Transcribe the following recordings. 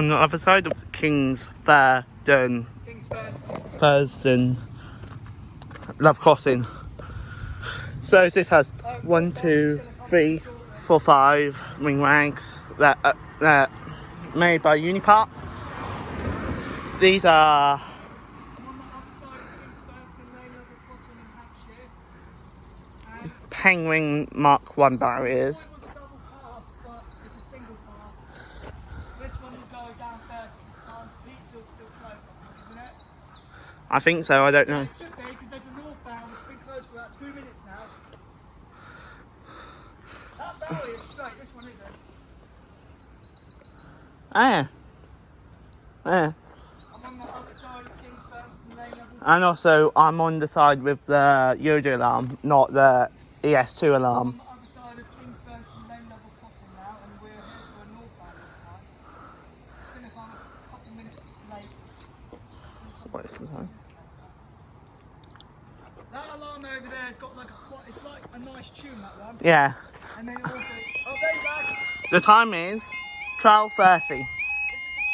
On the other side of Kingsfernsden Level crossing. So this has 1, 2, 3, 4, 5 ring ranks that made by Unipark. These are I'm on the other side of Kingsfernsden Level crossing in Hampshire. Penguin Mark 1 barriers. It was a double path, but it's a single path. This one will go down first this time. Peachfield's still closed, I think, isn't it? I think so, I don't know. It should be, because there's a northbound that's been closed for about 2 minutes now. That barrier is straight, this one isn't. Yeah. I'm on the other side of Kingsfernsden Level. And also, I'm on the side with the Yoda alarm, not the ES2 I'm alarm. on the other side of Kingsfernsden Level crossing now, and we're here for a northbound this time. It's going to come a couple minutes late. What is this? That alarm over there has got like it's like a nice tune, that one. Yeah. And then also, oh, there you go. The time is 12:30. This is the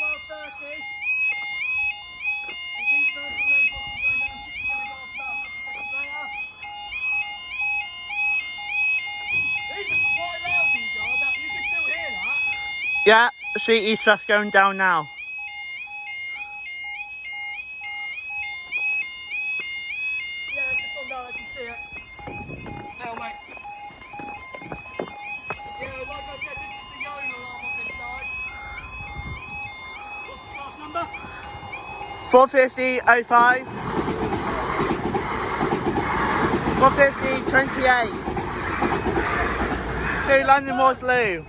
12:30. And Kingsfernsden Level crossing going down. Chip's going to go off about a couple seconds later. These are quite loud, these are. You can still hear that. Yeah, street is just going down now. Yeah, it's just on there, I can see it. Now, mate. Yeah, like I said, this is the Yoda alarm on this side. What's the class number? 450.05. 450.28. To London Waterloo.